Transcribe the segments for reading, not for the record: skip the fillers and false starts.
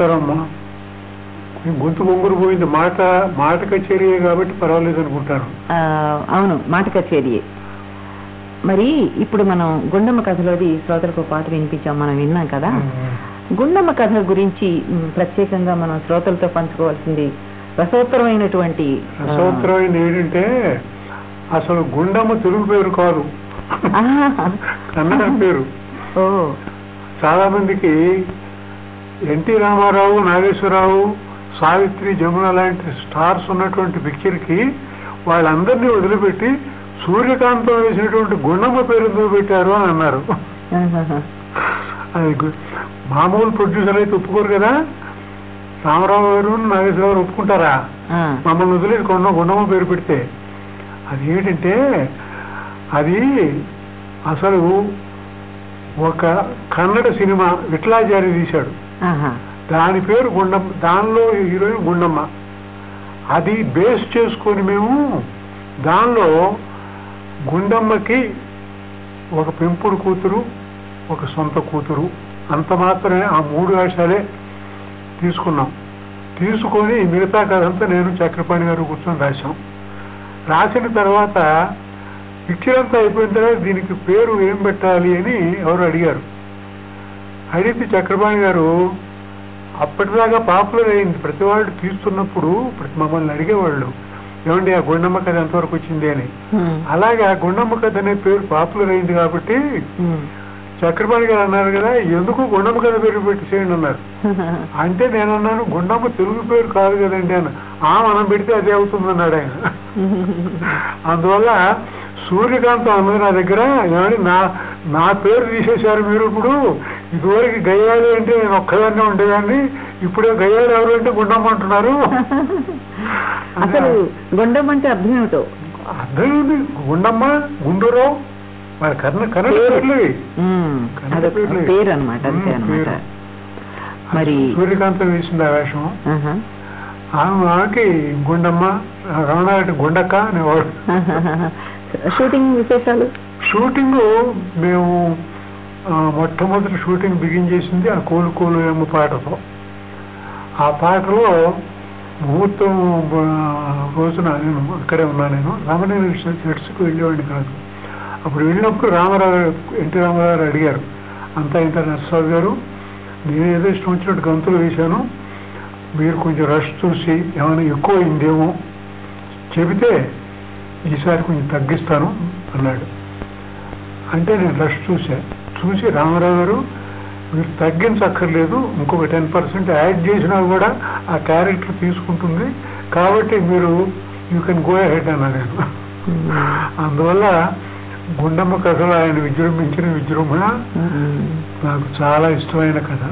సరమ్మా గొంతు బొంగురు పోయింది. మాట కచేరీయే కాబట్టి పర్వాలేదు అనుకుంటాను. అవును, మాట కచేరీయే. మరి ఇప్పుడు మనం గుండమ్మ కథలోది శ్రోతలకు పాట వినిపించాం, మనం విన్నాం కదా. గుండమ్మ కథ గురించి ప్రత్యేకంగా మనం శ్రోతలతో పంచుకోవాల్సింది రసోత్తరమైనటువంటి ఏంటంటే అసలు గుండమ్మ తెలుగు పేరు కాదు, కన్నడ పేరు. చాలా మందికి ఎన్టీ రామారావు, నాగేశ్వరరావు, సావిత్రి, జమున లాంటి స్టార్స్ ఉన్నటువంటి పిక్చర్కి వాళ్ళందరినీ వదిలిపెట్టి సూర్యకాంతం వేసినటువంటి గుండమ్మ పేరు ఎందుకు పెట్టారు అని అన్నారు. అది మామూలు ప్రొడ్యూసర్ అయితే ఒప్పుకోరు కదా. రామారావు గారు, నాగేశ్వరరావు గారు ఒప్పుకుంటారా మమ్మల్ని వదిలేసి గుండమ్మ పేరు పెడితే? అది ఏంటంటే అది అసలు ఒక కన్నడ సినిమా విఠలాచారి తీశాడు, దాని పేరు గుండమ్మ, దానిలో హీరోయిన్ గుండమ్మ. అది బేస్ చేసుకొని మేము దానిలో గుండమ్మకి ఒక పెంపుడు కూతురు, ఒక సొంత కూతురు, అంత మాత్రమే ఆ 3 వేషాలే తీసుకున్నాం. తీసుకొని మిగతా కథంతా నేను చక్రపాణి గారు కూర్చొని రాశాం. రాసిన తర్వాత పిక్చర్ అంతా అయిపోయిన తర్వాత దీనికి పేరు ఏం పెట్టాలి అని ఎవరు అడిగారు. అడిగితే చక్రపాణి గారు అప్పటిదాకా పాపులర్ అయింది, ప్రతి వాళ్ళు తీస్తున్నప్పుడు మమ్మల్ని అడిగేవాళ్ళు, ఏమండి ఆ గుండమ్మ కథ ఎంతవరకు వచ్చింది అని. అలాగే ఆ గుండమ్మ కథ అనే పేరు పాపులర్ అయింది కాబట్టి చక్రపాణి గారు అన్నారు కదా, ఎందుకు గుండమ్మ కథ పేరు పెట్టేసేయండి అన్నారు. అంటే నేను అన్నాను, గుండమ్మ తెలుగు పేరు కాదు కదండి అన్న. మనం పెడితే అదే అవుతుందన్నాడు ఆయన. అందువల్ల సూర్యకాంతం అన్నది నా దగ్గర, ఏమని నా పేరు తీసేశారు మీరు. ఇప్పుడు ఇదివరకు గయ్యాలి అంటే నేను ఒక్కదాన్నే ఉండేదాన్ని, ఇప్పుడే గయ్యాలి ఎవరు అంటే గుండమ్మ అంటున్నారు. అసలు గుండమ్మ అంటే అర్థం ఏమిటో? అర్థం ఏంటి? గుండమ్మ, గుండూరావు మరి కన్నడ పేరు అనమాట. మరి సూర్యకాంతం వేసింది ఆ వేషం. ఆమెకి గుండమ్మ, రమణారెడ్డి గుండక్క అనేవాడు. షూటింగ్ విశేషాలు? షూటింగ్ మేము మొట్టమొదటి షూటింగ్ బిగిన్ చేసింది ఆ కోలు కోలు ఏమో పాటతో. ఆ పాటలో ముహూర్తం రోజున నేను అక్కడే ఉన్నా. నేను రామనగర్ సెట్స్కి వెళ్ళేవాడిని కాదు. అప్పుడు వెళ్ళినప్పుడు ఎన్టీ రామారావు గారు అడిగారు, అంతా ఇంత నరసరావు గారు, నేను ఏదో ఇష్టం వచ్చినట్టు గంతులు వేశాను, మీరు కొంచెం రష్ చూసి ఏమైనా ఎక్కువ అయిందేమో చెబితే ఈసారి కొంచెం తగ్గిస్తాను అన్నాడు. అంటే నేను రష్ చూసి రామారావు గారు, మీరు తగ్గించక్కర్లేదు, ఇంకొక 10% యాడ్ చేసినా కూడా ఆ క్యారెక్టర్ తీసుకుంటుంది, కాబట్టి మీరు యూ కెన్ గో అహెడ్ అన్నా నేను. అందువల్ల గుండమ్మ కథలో ఆయన విజృంభించిన విజృంభణ నాకు చాలా ఇష్టమైన కథ.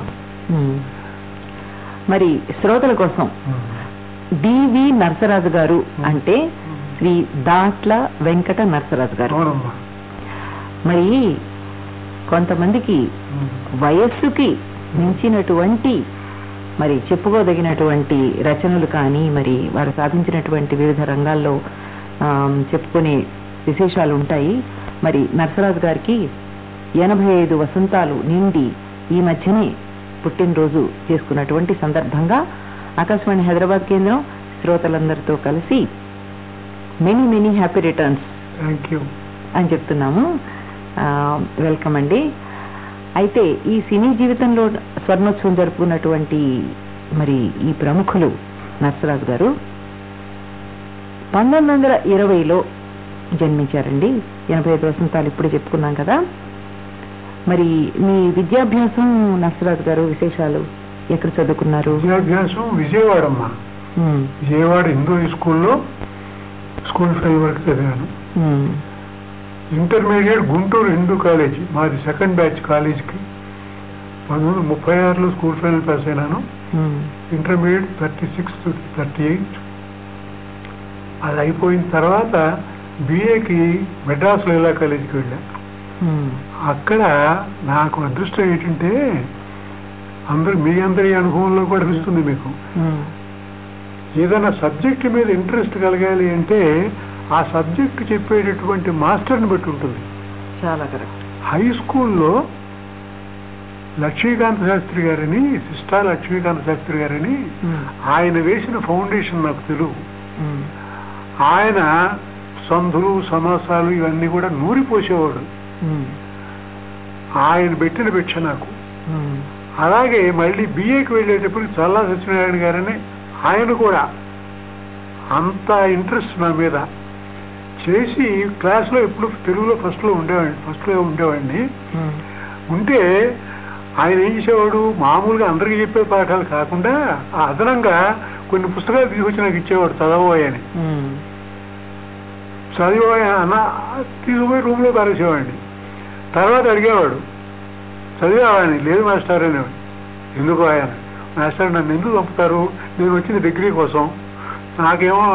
మరి శ్రోతల కోసం డివి నరసరాజు గారు అంటే శ్రీ దాట్ల వెంకట నరసరాజు గారు. మరి కొంతమందికి వయస్సుకి మించినటువంటి మరి చెప్పుకోదగినటువంటి రచనలు కానీ, మరి వారు సాధించినటువంటి వివిధ రంగాల్లో చెప్పుకునే విశేషాలు ఉంటాయి. మరి నరసరాజు గారికి 85 వసంతాలు నిండి ఈ మధ్యనే పుట్టినరోజు చేసుకున్నటువంటి సందర్భంగా ఆకాశవాణి హైదరాబాద్ కేంద్రం శ్రోతలందరితో కలిసి మెనీ మెనీ హ్యాపీ రిటర్న్స్ అని చెప్తున్నాము. వెల్కమ్ అండి. అయితే ఈ సినీ జీవితంలో స్వర్ణోత్సవం జరుపుకున్నటువంటి మరి ఈ ప్రముఖులు నరసరాజు గారు 1920లో జన్మించారండి. 85 వసంతాలు ఇప్పుడే చెప్పుకున్నాం కదా. మరి మీ విద్యాభ్యాసం నరసరాజు గారు విశేషాలు ఎక్కడ చదువుకున్నారు? విద్యాభ్యాసం విజయవాడమ్మా. విజయవాడ హిందూ స్కూల్లో స్కూల్ 5 వరకు చదివాను. ఇంటర్మీడియట్ గుంటూరు హిందూ కాలేజీ, మాది సెకండ్ బ్యాచ్ కాలేజీకి 1936లో స్కూల్ ఫైనల్ పాస్ అయినాను. Intermediate 36 to 38. అది అయిపోయిన తర్వాత బిఏకి మెడ్రాస్ లైలా కాలేజీకి వెళ్ళా. అక్కడ నాకు అదృష్టం ఏంటంటే, మీ అందరి అనుభవంలో కూడా తెలుస్తుంది మీకు, ఏదైనా సబ్జెక్ట్ మీద ఇంట్రెస్ట్ కలగాలి అంటే ఆ సబ్జెక్ట్ చెప్పేటటువంటి మాస్టర్ని బట్టి ఉంటుంది. చాలా కరెక్ట్. హై స్కూల్లో లక్ష్మీకాంత శాస్త్రి గారని, సిస్టా లక్ష్మీకాంత శాస్త్రి గారని, ఆయన వేసిన ఫౌండేషన్ నాకు తెలుగు. ఆయన సంధులు సమాసాలు ఇవన్నీ కూడా నూరిపోసేవాడు. ఆయన పెట్టిన భిక్ష నాకు. అలాగే మళ్ళీ బిఏకి వెళ్ళేటప్పటికి చల్లా సత్యనారాయణ గారని, ఆయన కూడా అంత ఇంట్రెస్ట్ నా మీద చేసి క్లాస్లో ఎప్పుడు తెలుగులో ఫస్ట్లో ఉండేవాడిని. ఉంటే ఆయన ఏం చేసేవాడు, మామూలుగా అందరికీ చెప్పే పాఠాలు కాకుండా అదనంగా కొన్ని పుస్తకాలు తీసుకొచ్చి నాకు ఇచ్చేవాడు, చదవబోయని. చదివోయ అన్న తీసుకుపోయి రూమ్లో పారేసేవాడిని. తర్వాత అడిగేవాడు, చదివావాని? లేదు మాస్టర్ అనేవాడు. ఎందుకు ఆయన? మాస్టర్ నన్ను ఎందుకు పంపుతారు? నేను వచ్చిన డిగ్రీ కోసం, నాకేమో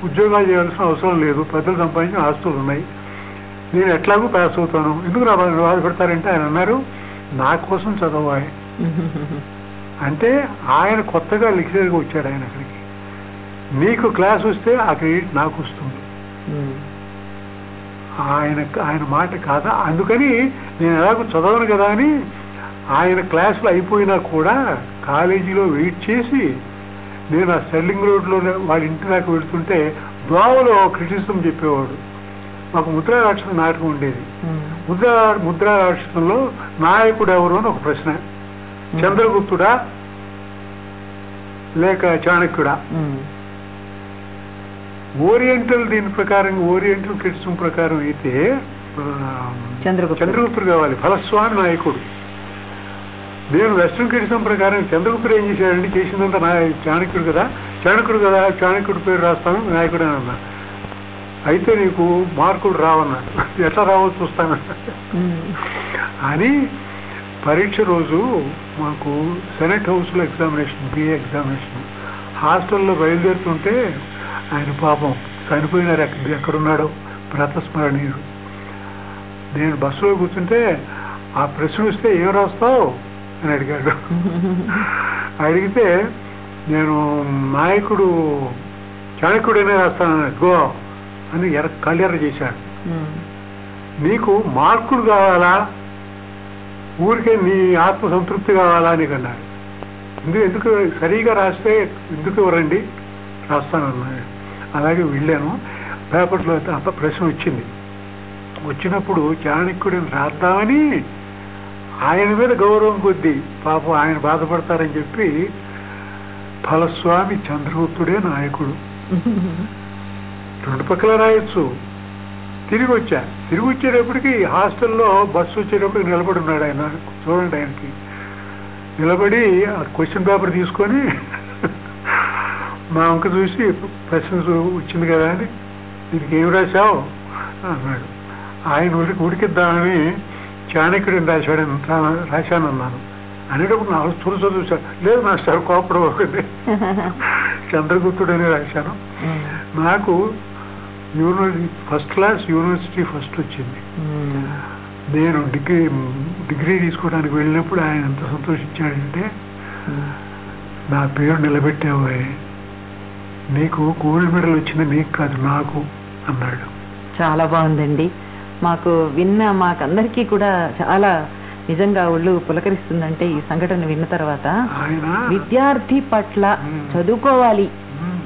ఉద్యోగాలు చేయాల్సిన అవసరం లేదు, పెద్దలు సంపాదించిన ఆస్తులు ఉన్నాయి, నేను ఎట్లాగూ పాస్ అవుతాను, ఎందుకు నా బాధపడతారంటే ఆయన అన్నారు, నా కోసం చదవాలి. అంటే ఆయన కొత్తగా లెక్చరర్గా వచ్చాడు. ఆయన అక్కడికి నీకు క్లాస్ వస్తే ఆ క్రెడిట్ నాకు వస్తుంది. ఆయన మాట కాదా? అందుకని నేను ఎలాగో చదవను కదా అని ఆయన క్లాసులు అయిపోయినా కూడా కాలేజీలో వెయిట్ చేసి నేను ఆ స్టెర్లింగ్ రోడ్లో వాళ్ళ ఇంటి దాకా వెళుతుంటే దోవలో క్రిటిసిజం చెప్పేవాడు. మాకు ముద్రా రాక్షసం నాటకం ఉండేది. ముద్రా రాక్షసంలో నాయకుడు ఎవరు అని ఒక ప్రశ్న. చంద్రగుప్తుడా లేక చాణక్యుడా? ఓరియంటల్ దీని ప్రకారం, ఓరియంటల్ క్రిటిసిజం ప్రకారం అయితే చంద్రగుప్తుడు కావాలి, ఫలస్వామి నాయకుడు. నేను వెస్ట్రన్ క్రిటిసిజం ప్రకారం చంద్రగుప్తుడు ఏం చేశాడండి, చేసిందంతా చాణక్యుడు కదా, చాణక్యుడి పేరు రాస్తాను నాయకుడు అని అన్నా. అయితే నీకు మార్కులు రావన్నాడు. ఎట్లా రావో చూస్తాను అని. పరీక్ష రోజు మాకు సెనెట్ హౌస్లో ఎగ్జామినేషన్, బిఏ ఎగ్జామినేషన్. హాస్టల్లో బయలుదేరుతుంటే ఆయన పాపం చనిపోయినారు, ఎక్కడున్నాడో ప్రతస్మరణీయుడు. నేను బస్సులో కూర్చుంటే ఆ ప్రశ్న వస్తే ఏం రాస్తావు అని అడిగాడు. అడిగితే నేను నాయకుడు చాణక్యుడనే రాస్తాను గో అని కళ్ళెర్ర చేశాడు. నీకు మార్కులు కావాలా, ఊరికే నీ ఆత్మ సంతృప్తి కావాలా అని అన్నాడు. ఎందుకు సరిగా రాస్తే ఎందుకు ఇవ్వరండి, రాస్తానన్నాడు. అలాగే వెళ్ళాను. పేపర్లో ప్రశ్న వచ్చింది. వచ్చినప్పుడు చాణక్యుడిని రాద్దామని ఆయన మీద గౌరవం కొద్దీ పాపం ఆయన బాధపడతారని చెప్పి ఫలస్వామి చంద్రగుప్తుడే నాయకుడు, రెండు పక్కల రాయొచ్చు. తిరిగి వచ్చేటప్పటికి హాస్టల్లో బస్సు వచ్చేటప్పటికి నిలబడి ఉన్నాడు ఆయన. చూడండి, ఆయనకి నిలబడి ఆ క్వశ్చన్ పేపర్ తీసుకొని మా అంక చూసి ప్రశ్న వచ్చింది కదా అని, దీనికి ఏం రాశావు అన్నాడు. ఆయన ఉడికిద్దామని చాణక్యుడిని రాశానన్నాను. అనేటప్పుడు నా చూసాను. లేదు మాస్టర్ కోపడం ఒకటి, చంద్రగుప్తుడని రాశాను. నాకు ఫస్ట్ క్లాస్ యూనివర్సిటీ ఫస్ట్ వచ్చింది. నేను డిగ్రీ తీసుకోవడానికి వెళ్ళినప్పుడు ఆయన ఎంత సంతోషించాడంటే, నా పేరు నిలబెట్టావే, నీకు గోల్డ్ మెడల్ వచ్చింది నీకు కాదు నాకు అన్నాడు. చాలా బాగుందండి. మాకందరికీ కూడా చాలా నిజంగా ఒళ్ళు పులకరిస్తుందంటే ఈ సంఘటన విన్న తర్వాత. విద్యార్థి పట్ల చదువుకోవాలి.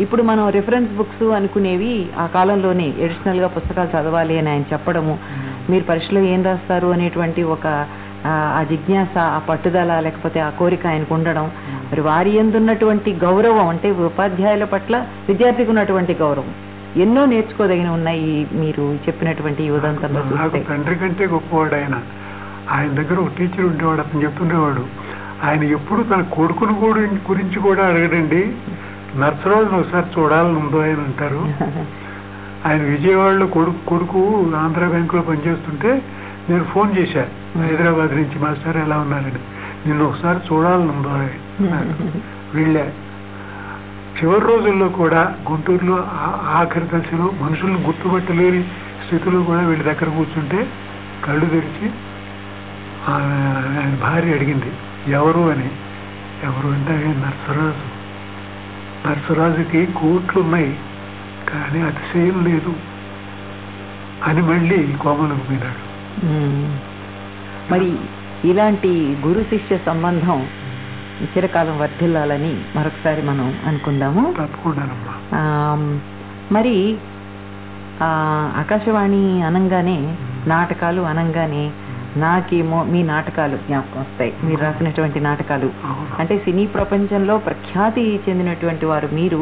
ఇప్పుడు మనం రిఫరెన్స్ బుక్స్ అనుకునేవి ఆ కాలంలోనే ఎడిషనల్ గా పుస్తకాలు చదవాలి అని ఆయన చెప్పడము, మీరు పరీక్షలో ఏం రాస్తారు అనేటువంటి ఒక ఆ జిజ్ఞాస, ఆ పట్టుదల, లేకపోతే ఆ కోరిక ఆయనకు ఉండడం, మరి వారి ఎందున్నటువంటి గౌరవం, అంటే ఉపాధ్యాయుల పట్ల విద్యార్థికి ఉన్నటువంటి గౌరవం ఎన్నో నేర్చుకోదగిన ఉన్నాయి మీరు చెప్పినటువంటి ఉదంతంలో. తండ్రి కంటే గొప్పవాడు ఆయన. ఆయన దగ్గర ఒక టీచర్ ఉండేవాడు, అతను చెప్తుండేవాడు, ఆయన ఎప్పుడు తన కొడుకును గురించి కూడా అడగడండి. నర్సరాజును ఒకసారి చూడాలని ఉందో ఆయన అంటారు. ఆయన విజయవాడలో కొడుకు ఆంధ్ర బ్యాంకులో పనిచేస్తుంటే నేను ఫోన్ చేశాను హైదరాబాద్ నుంచి, మాస్టర్ ఎలా ఉన్నారని, నిన్ను ఒకసారి చూడాలని ఉందో వెళ్ళా. చివరి రోజుల్లో కూడా గుంటూరులో ఆఖరి దశలో మనుషులను గుర్తుపట్టలేని స్థితిలో కూడా వీళ్ళ దగ్గర కూర్చుంటే కళ్ళు తెరిచి ఆయన భార్య అడిగింది ఎవరు అని. ఎవరు అంటే నర్సరాజుకి కోట్లు ఉన్నాయి కానీ అతిశయం లేదు అని మళ్ళీ కోమలకు పోయినాడు. మరి ఇలాంటి గురు శిష్య సంబంధం చిరకాలం వర్ధిల్లాలని మరొకసారి మనం అనుకుందాము. తప్పకుండా. మరి ఆకాశవాణి అనంగానే, నాటకాలు అనంగానే నాకేమో మీ నాటకాలు జ్ఞాపకం వస్తాయి. మీరు రాసినటువంటి నాటకాలు అంటే సినీ ప్రపంచంలో ప్రఖ్యాతి చెందినటువంటి వారు మీరు.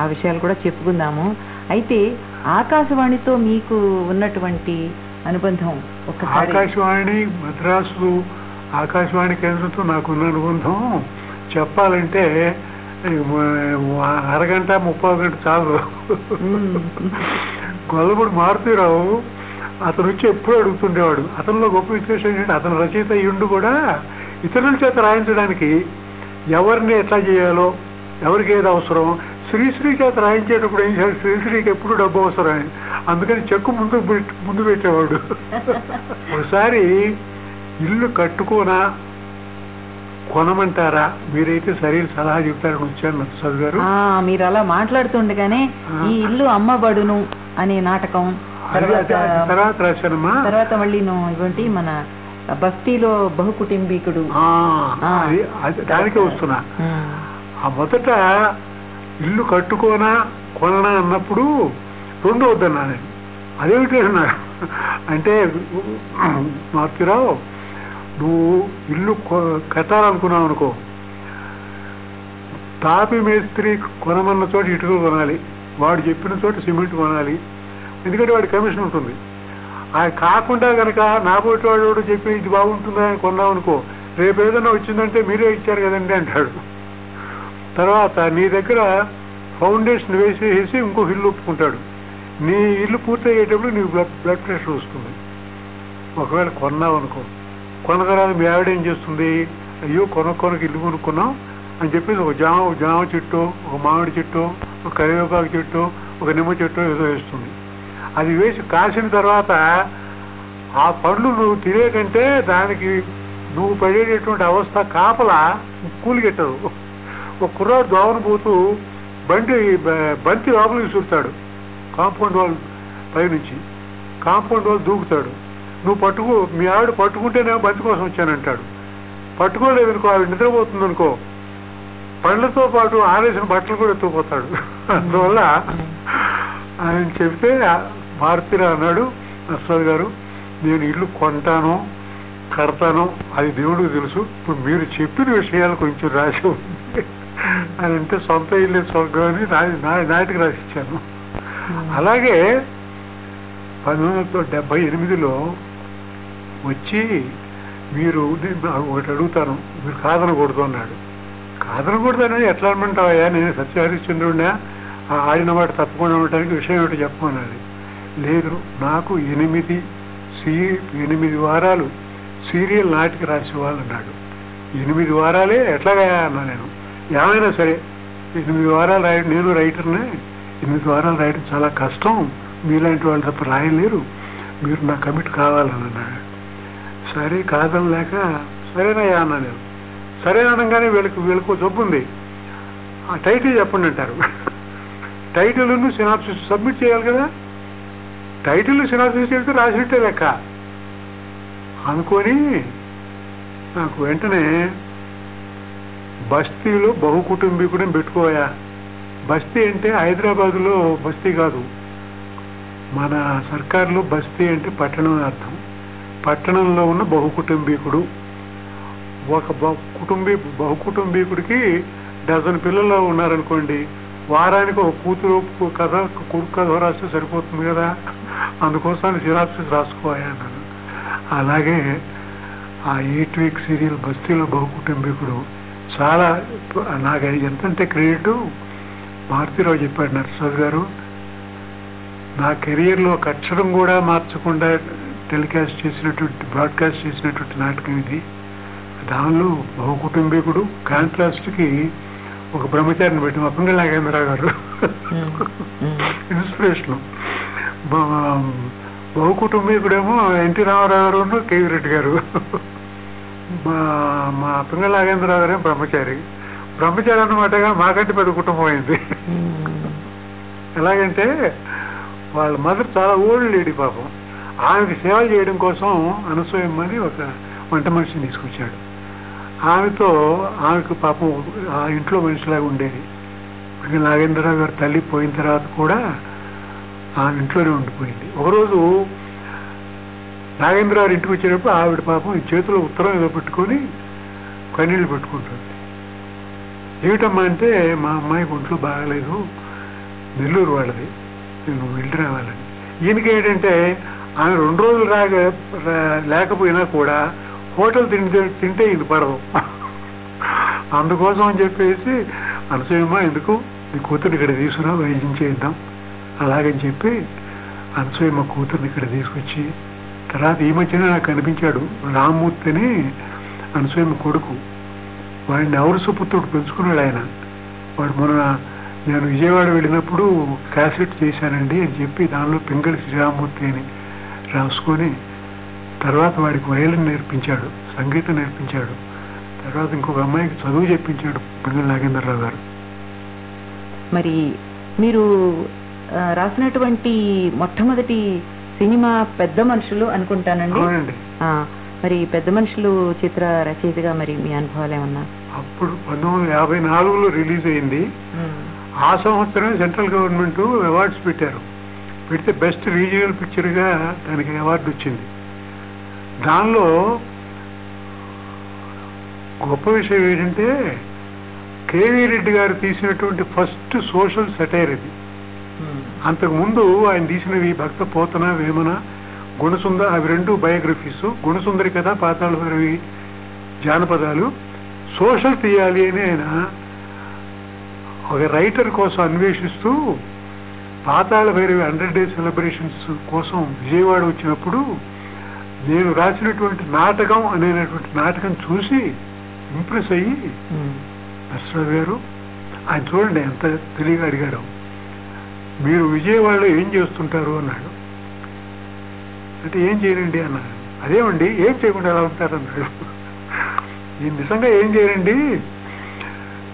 ఆ విషయాలు కూడా చెప్పుకుందాము. అయితే ఆకాశవాణితో మీకు ఉన్నటువంటి అనుబంధం ఒక్కసారి. ఆకాశవాణి మద్రాసు ఆకాశవాణి కేంద్రంతో నాకున్న అనుబంధం చెప్పాలంటే అరగంట 30 గంట చాలు. గొల్లపూడి మారుతీరావు అతను వచ్చి ఎప్పుడూ అడుగుతుండేవాడు. అతనిలో గొప్ప విశేషం ఏంటంటే అతను రచయిత అయ్యుండు కూడా ఇతరుల చేత రాయించడానికి ఎవరిని ఎట్లా చేయాలో, ఎవరికి ఏది అవసరం, శ్రీశ్రీ చేత రాయించేటప్పుడు ఏం చేయాలి, శ్రీశ్రీకి ఎప్పుడు డబ్బు అవసరం, అందుకని చెక్కు ముందు పెట్టేవాడు. ఒకసారి ఇల్లు కట్టుకోనా కొనమంటారా, మీరైతే సరైన సలహా చెప్తారని వచ్చాను నరసరావు గారు. మీరు అలా మాట్లాడుతుండగానే ఈ ఇల్లు అమ్మబడును అనే నాటకం తర్వాత రాశానమ్మా. తర్వాత మళ్ళీ ఇటువంటి మన బస్తీలో బహుకుటుంబీకుడు దానికే వస్తున్నా. ఆ మొదట ఇల్లు కట్టుకోనా కొననా అన్నప్పుడు రెండు వద్దన్నా నేను. అదేమిటి అన్నా అంటే, మారుతీరావు నువ్వు ఇల్లు కట్టాలనుకున్నావు అనుకో, తాపి మేస్త్రి కొనమన్న చోట ఇటుకలు కొనాలి, వాడు చెప్పిన చోట సిమెంట్ కొనాలి, ఎందుకంటే వాడి కమిషన్ ఉంటుంది. అది కాకుండా కనుక నా పోటీ వాడు చెప్పి ఇది బాగుంటుందా అని కొన్నావు అనుకో, రేపు ఏదైనా వచ్చిందంటే మీరే ఇచ్చారు కదండి అంటాడు. తర్వాత నీ దగ్గర ఫౌండేషన్ వేసేసి ఇంకొక ఇల్లు ఒప్పుకుంటాడు. నీ ఇల్లు పూర్తయ్యేటప్పుడు నీకు బ్లడ్ ప్రెషర్ వస్తుంది. ఒకవేళ కొన్నావు అనుకో, కొన్న తర్వాత మీ ఆవిడ ఏం చేస్తుంది, అయ్యో కొనకు ఇల్లు కొనుక్కున్నాం అని చెప్పేసి ఒక జామ చెట్టు, ఒక మామిడి చెట్టు, ఒక కరివేపాకు చెట్టు, ఒక నిమ్మ చెట్టు ఏదో వేస్తుంది. అది వేసి కాసిన తర్వాత ఆ పండ్లు నువ్వు తినే కంటే దానికి నువ్వు పడేటటువంటి అవస్థ కాపలా కూలిగెట్టదు. ఒక కుర్రాడు దోవను పోతూ బంతి లోపలికి చూస్తాడు, కాంపౌండ్ వాల్ పైనుంచి కాంపౌండ్ వాల్ దూకుతాడు. నువ్వు మీ ఆవిడ పట్టుకుంటేనే బంతి కోసం వచ్చానంటాడు. పట్టుకోలేదనుకో, ఆవిడ నిద్రపోతుందనుకో, పండ్లతో పాటు ఆరేసిన బట్టలు కూడా ఎత్తుకుపోతాడు. అందువల్ల ఆయన చెబితే మారుతీరా అన్నాడు, నరసరావు గారు నేను ఇల్లు కొంటాను కడతాను అది దేవుడికి తెలుసు, ఇప్పుడు మీరు చెప్పిన విషయాలు కొంచెం రాసి ఉంది అని అంటే సొంత ఇల్లు స్వర్గం అని నాటికి రాసిచ్చాను. అలాగే 1978లో వచ్చి మీరు ఒకటి అడుగుతాను, మీరు కాదనకూడదు అన్నాడు. కాదనకూడదని ఎట్లా అనమంటావయ్యా, నేను సత్యహరిశ్చంద్రుడినా, ఆడిన మాట తప్పకుండా ఉండటానికి విషయం ఏమిటో చెప్పమన్నది. లేదు, నాకు 8 వారాలు సీరియల్ నాటికి రాసేవాళ్ళు అన్నాడు. 8 వారాలే ఎట్లాగా అన్నా నేను. ఏమైనా సరే 8 వారాలు రాయడం, నేను రైటర్నే, 8 వారాలు రాయడం చాలా కష్టం, మీలాంటి వాళ్ళు తప్ప రాయలేరు, మీరు నా కమిట్ కావాలని అన్నాడు. సరే కాదనలేక సరేనయ్యా అన్నా నేను. సరే అనగానే వీళ్ళకు జబ్బు ఉంది, ఆ టైటిల్ చెప్పండి అంటారు. టైటిల్ను సినాప్సిస్ సబ్మిట్ చేయాలి కదా, టైటిల్ సినాప్సిస్ చెప్తే రాసినట్టే లెక్క అనుకొని నాకు వెంటనే బస్తీలో బహుకుటుంబీకుడే పెట్టుకోయా. బస్తీ అంటే హైదరాబాదులో బస్తీ కాదు, మన సర్కారులో బస్తీ అంటే పట్టణం అని అర్థం. పట్టణంలో ఉన్న బహుకుటుంబీకుడు, ఒక బహుకుటుంబీకుడికి డజన్ పిల్లలు ఉన్నారనుకోండి, వారానికి ఒక కూతురు కథ కొడుకు కథ రాస్తే సరిపోతుంది కదా, అందుకోసం సినాప్సిస్ రాసుకోయా అన్నాను. అలాగే ఆ 8 వీక్ సీరియల్ బస్తీలో బహుకుటుంబీకుడు చాలా నాకు ఎంతంటే క్రెడిట్ మారుతీరావు చెప్పాడు, నరసరావు గారు నా కెరియర్లో ఒక అక్షరం కూడా మార్చకుండా బ్రాడ్కాస్ట్ చేసినటువంటి నాటకం ఇది. దానిలో బహుకుటుంబీకుడు కాంట్రాస్ట్కి ఒక బ్రహ్మచారిని పెట్టి మా పింగళ నాగేంద్రరావు గారు ఇన్స్పిరేషను. బహుకుటుంబీకుడేమో ఎన్టీ రామారావు గారు, కేవీ రెడ్డి గారు. మా పింగళ నాగేంద్రరావు గారే బ్రహ్మచారి అన్నమాటగా మాకంటే పెద్ద కుటుంబం అయింది. ఎలాగంటే వాళ్ళ మదర్ చాలా ఓల్డ్ లేడీ పాపం, ఆమెకి సేవ చేయడం కోసం అనసూయమ్మని ఒక వంట మనిషిని తీసుకొచ్చాడు. ఆమెకు పాపం ఆ ఇంట్లో మనిషిలాగా ఉండేది. నాగేంద్రరావు గారు తల్లి పోయిన తర్వాత కూడా ఆ ఇంట్లోనే ఉండిపోయింది. ఒకరోజు నాగేంద్రరావు ఇంటికి వచ్చేటప్పుడు ఆవిడ పాపం ఈ చేతిలో ఉత్తరం ఏదో పెట్టుకొని కన్నీళ్లు పెట్టుకుంటుంది. ఏమిటమ్మా అంటే, మా అమ్మాయికి ఒంట్లో బాగాలేదు, నెల్లూరు వాళ్ళది, నేను వెళ్ళి రావాలని. ఈయనకి ఏంటంటే ఆమె 2 రోజులు లేకపోయినా కూడా హోటల్ తింటే ఇది పడదు. అందుకోసం అని చెప్పేసి, అనసూయమ్మ ఎందుకు నీ కూతురు ఇక్కడ తీసుకురా, వైద్యం చేద్దాం అలాగని చెప్పి అనసూయమ్మ కూతుర్ని ఇక్కడ తీసుకొచ్చి, తర్వాత ఈ మధ్యన నాకు కనిపించాడు రామ్మూర్తి అని అనసూయమ్మ కొడుకు. వాడిని ఎవరు సుపుత్రుడు పెంచుకున్నాడు ఆయన. వాడు మొన్న నేను విజయవాడ వెళ్ళినప్పుడు క్యాసెట్ చేశానండి అని చెప్పి దానిలో పింగళి శ్రీరామూర్తి అని రాసుకొని, తర్వాత వాడికి వయలిన్ నేర్పించాడు, సంగీతం నేర్పించాడు. తర్వాత ఇంకొక అమ్మాయికి చదువు చెప్పించాడు పింగళి నాగేంద్రరావు గారు. మరి మీరు రాసినటువంటి మొట్టమొదటి సినిమా పెద్ద మనుషులు అనుకుంటానండి. అవునండి. మరి పెద్ద మనుషులు చిత్ర రచయితగా మరి మీ అనుభవాలు ఏమన్నా? అప్పుడు 1954లో రిలీజ్ అయింది. ఆ సంవత్సరమే సెంట్రల్ గవర్నమెంట్ అవార్డ్స్ పెట్టారు. పెడితే బెస్ట్ రీజినల్ పిక్చర్గా దానికి అవార్డు వచ్చింది. దానిలో గొప్ప విషయం ఏంటంటే, కేవీ రెడ్డి గారు తీసినటువంటి ఫస్ట్ సోషల్ సెటైర్ ఇది. అంతకుముందు ఆయన తీసినవి భక్త పోతన, వేమన, గుణసుందర, అవి 2 బయోగ్రఫీస్. గుణసుందరి కథ, పాతాళ భైరవి జానపదాలు. సోషల్ తీయాలి అని ఆయన ఒక రైటర్ కోసం అన్వేషిస్తూ పాతాళ భైరవి 100 Days సెలబ్రేషన్స్ కోసం విజయవాడ వచ్చినప్పుడు నేను రాసినటువంటి నాటకం అనేటువంటి నాటకం చూసి ఇంప్రెస్ అయ్యి, నరసరావు గారు ఆయన చూడండి ఎంత తెలివిగా అడిగాడు, మీరు విజయవాడలో ఏం చేస్తుంటారు అన్నాడు. అంటే ఏం చేయరండి అన్నాడు. అదేమండి ఏం చేయకుండా ఎలా ఉంటారు అన్నాడు. నేను నిజంగా ఏం చేయరండి,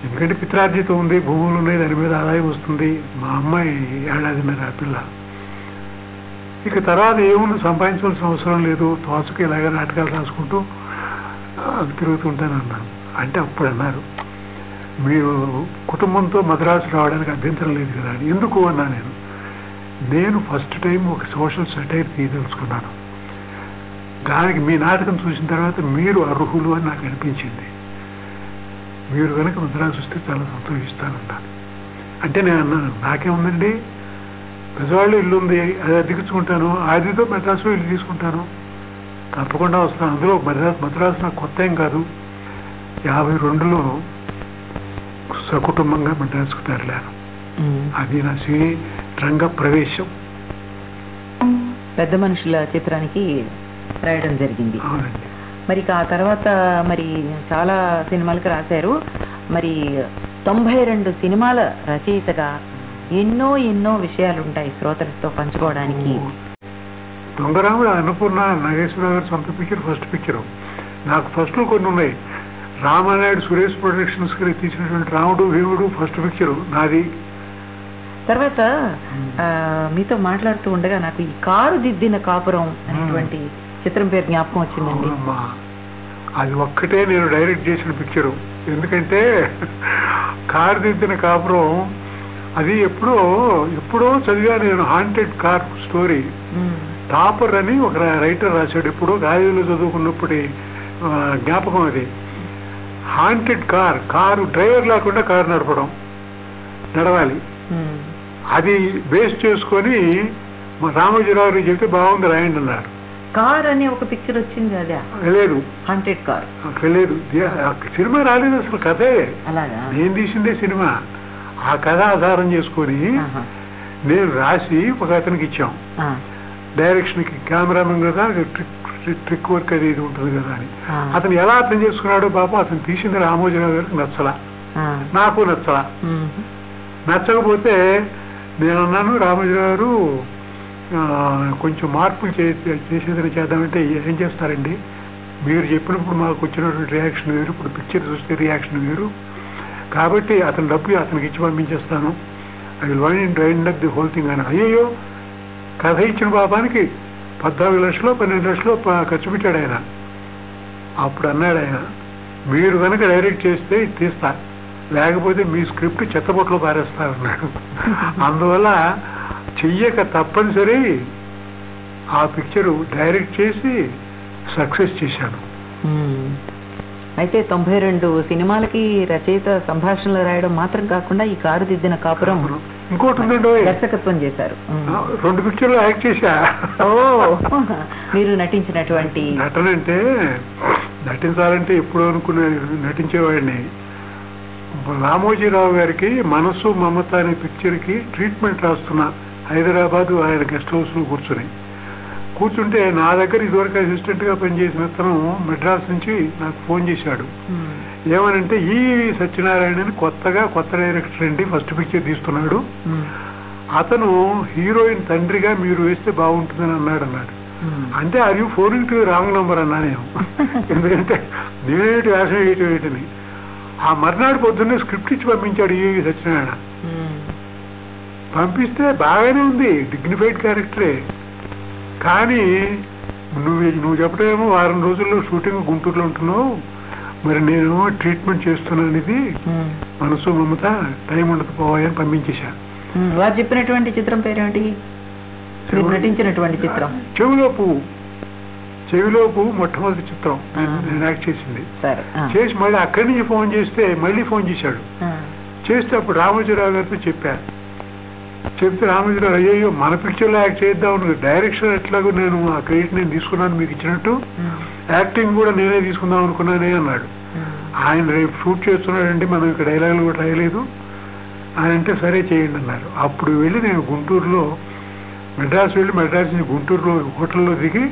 ఎందుకంటే పిత్రార్జితం ఉంది, భూములు ఉన్నాయి, దాని మీద ఆదాయం వస్తుంది, మా అమ్మాయి 1.5 ఏళ్ల పిల్ల, ఇక తర్వాత ఏముంది సంపాదించవలసిన అవసరం లేదు, తోచకు ఇలాగే నాటకాలు రాసుకుంటూ తిరుగుతుంటాను అన్నాను. అంటే అప్పుడు అన్నారు, మీరు కుటుంబంతో మద్రాసు రావడానికి అభ్యంతరం లేదు కదా అని. ఎందుకు అన్నా నేను ఫస్ట్ టైం ఒక సోషల్ సెటైర్ తీయదలుచుకున్నాను, దానికి మీ నాటకం చూసిన తర్వాత మీరు అర్హులు అని నాకు అనిపించింది, మీరు కనుక మద్రాసు వస్తే చాలా సంతోషిస్తానన్నాను. అంటే నేను అన్నాను, నాకేముందండి, పెద్దవాళ్ళు ఇల్లు ఉంది, అది అద్దెకించుకుంటాను, అదితో మద్రాసు ఇల్లు తీసుకుంటాను, తప్పకుండా వస్తాను. అందులో మద్రాసు నాకు కొత్త ఏం కాదు. 52లో సకుటుంబంగా మద్రాసుకు తరలాను. అది నా సినీ రంగ ప్రవేశం. పెద్ద మనుషుల చిత్రానికి రాయడం జరిగింది. అవునండి. మరి ఆ తర్వాత మరి చాలా సినిమాలకు రాశారు. మరి 92 సినిమాల రచయితగా ఎన్నో విషయాలు ఉంటాయి శ్రోతలతో పంచుకోవడానికి. దొంగరాముడు అన్నపూర్ణ నాగేశ్వరరావు గారు సొంత పిక్చర్, ఫస్ట్ పిక్చరు. నాకు ఫస్ట్లో కొన్ని ఉన్నాయి. రామానాయుడు సురేష్ ప్రొడక్షన్స్ కి తీసినటువంటి రాముడు భీముడు ఫస్ట్ పిక్చరు నాది. తర్వాత మీతో మాట్లాడుతూ ఉండగా నాకు ఈ కారు దిద్దిన కాపురం అనేటువంటి చిత్రం పేరు జ్ఞాపకం వచ్చిందండి. అది ఒక్కటే నేను డైరెక్ట్ చేసిన పిక్చరు. ఎందుకంటే కారు దిద్దిన కాపురం అది ఎప్పుడో చదివా నేను. Haunted car story. టాపర్ అని ఒక రైటర్ రాశాడు, ఎప్పుడో కాలేజీలో చదువుకున్నప్పుడు జ్ఞాపకం. అది హాంటెడ్ కారు డ్రైవర్ లేకుండా కారు నడవాలి. అది బేస్ చేసుకొని రామోజీరావు చెప్తే బాగుంది రాయండి అన్నారు. కార్ అనే ఒక పిక్చర్ వచ్చింది, అదే లేదు హాంటెడ్ కార్ లేదు. సినిమా రాలేదు అసలు, కథే నేను తీసిందే సినిమా. ఆ కథ ఆధారం చేసుకొని నేను రాసి ఒక అతనికి ఇచ్చాం, డైరెక్షన్కి. కెమెరామెన్ కదా, ట్రిక్ వర్క్ అది ఇది ఉంటుంది కదా అని. అతను ఎలా అర్థం చేసుకున్నాడో పాపం, అతను తీసింది రామోజీరావు గారికి నచ్చలా, నాకు నచ్చలా. నచ్చకపోతే నేను అన్నాను, రామోజీరావు గారు కొంచెం మార్పులు చేసేదని చేద్దామంటే ఏం చేస్తారండి, మీరు చెప్పినప్పుడు మాకు వచ్చినటువంటి రియాక్షన్ వేరు, ఇప్పుడు పిక్చర్ చూస్తే రియాక్షన్ వేరు, కాబట్టి అతని డబ్బు అతనికి ఇచ్చి పంపించేస్తాను, I will wind up the whole thing అని. అయ్యో, కథ ఇచ్చిన పాపానికి 14 లక్షలు 12 లక్షలు ఖర్చు పెట్టాడు ఆయన. అప్పుడు అన్నాడు ఆయన, మీరు కనుక డైరెక్ట్ చేస్తే ఇది తీస్తా, లేకపోతే మీ స్క్రిప్ట్ చెత్తబొట్లో పారేస్తా అన్నాడు. అందువల్ల చెయ్యక తప్పనిసరి ఆ పిక్చరు డైరెక్ట్ చేసి సక్సెస్ చేశాను. అయితే 92 సినిమాలకి రచయిత సంభాషణలు రాయడం మాత్రం కాకుండా ఈ కారు దిద్దిన కాపురం ఇంకోటి ఉందండి, దర్శకత్వం చేశారు. 2 పిక్చర్లు యాక్ట్ చేశా. ఓ, మీరు నటించినటువంటి నటన అంటే నటించాలంటే ఎప్పుడు అనుకునే నటించేవాడిని. రామోజీరావు గారికి మనసు మమత అనే పిక్చర్కి ట్రీట్మెంట్ రాస్తున్నా హైదరాబాద్ ఆయన గెస్ట్ హౌస్లో కూర్చుంటే నా దగ్గర ఇదివరకు అసిస్టెంట్గా పనిచేసిన అతను మెడ్రాస్ నుంచి నాకు ఫోన్ చేశాడు. ఏమనంటే ఈవి సత్యనారాయణ అని కొత్త డైరెక్టర్ అండి, ఫస్ట్ పిక్చర్ తీస్తున్నాడు, అతను హీరోయిన్ తండ్రిగా మీరు వేస్తే బాగుంటుందని అన్నాడు. అంటే అది ఫోనింగ్ టు రాంగ్ నంబర్ అన్నా నేను, ఎందుకంటే నేనేటి వేషం ఏంటని. ఆ మర్నాడు పొద్దున్నే స్క్రిప్ట్ ఇచ్చి పంపించాడు ఈవి సత్యనారాయణ. పంపిస్తే బాగానే ఉంది, డిగ్నిఫైడ్ క్యారెక్టరే. కానీ నువ్వు చెప్పడమేమో వారం రోజుల్లో షూటింగ్ గుంటూరులో ఉంటున్నావు, మరి నేను ట్రీట్మెంట్ చేస్తున్నాను, ఇది మనసు మమత టైం ఉండదు పోవాలని పంపించేశాను. వారు చెప్పినటువంటి చిత్రం పేరేంటి? నటించినటువంటి చిత్రం చెవిలో పువ్వు మొట్టమొదటి చిత్రం నేను యాక్ట్ చేసింది. చేసి మళ్ళీ అక్కడి నుంచి ఫోన్ చేస్తే మళ్ళీ ఫోన్ చేశాడు. చేస్తే అప్పుడు రామోజీరావు గారితో చెప్తే రామోజీరావు, అయ్యో మన పిక్చర్లో యాక్ట్ చేద్దాం, డైరెక్షన్ ఎట్లాగో నేను ఆ క్రెడిట్ నేను తీసుకున్నాను మీకు ఇచ్చినట్టు, యాక్టింగ్ కూడా నేనే తీసుకుందాం అనుకున్నానే అన్నాడు. ఆయన రేపు షూట్ చేస్తున్నాడంటే మనం ఇక్కడ డైలాగులు కూడా రాయలేదు ఆయన అంటే సరే చేయండి అన్నారు. అప్పుడు వెళ్ళి నేను గుంటూరులో మెడ్రాస్ నుంచి గుంటూరులో హోటల్లో దిగి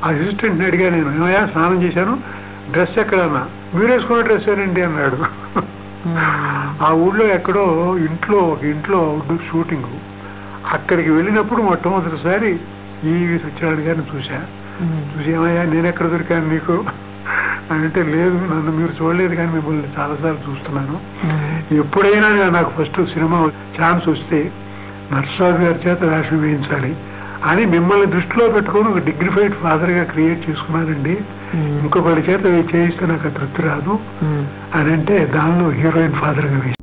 అసిస్టెంట్ని అడిగా, నేను ఏమయ్యా స్నానం చేశాను, డ్రెస్ ఎక్కడన్నా, మీరు వేసుకున్న డ్రెస్ ఏనండి అన్నాడు. ఆ ఊళ్ళో ఎక్కడో ఒక ఇంట్లో షూటింగ్, అక్కడికి వెళ్ళినప్పుడు మొట్టమొదటిసారి ఈవి సత్యనారాయణ గారిని చూసి ఏమయ్యా నేను ఎక్కడ దొరికాను నీకు అంటే, లేదు నన్ను మీరు చూడలేదు కానీ మిమ్మల్ని చాలాసార్లు చూస్తున్నాను, ఎప్పుడైనా నాకు ఫస్ట్ సినిమా ఛాన్స్ వస్తే నరసరావు గారి చేత వేషం వేయించాలి అని మిమ్మల్ని దృష్టిలో పెట్టుకుని ఒక డిగ్నిఫైడ్ ఫాదర్ గా క్రియేట్ చేసుకున్నానండి, ఇంకొకరి చేత చేయిస్తే నాకు తృప్తి రాదు అని అంటే దానిలో హీరోయిన్ ఫాదర్ గా వేశాను.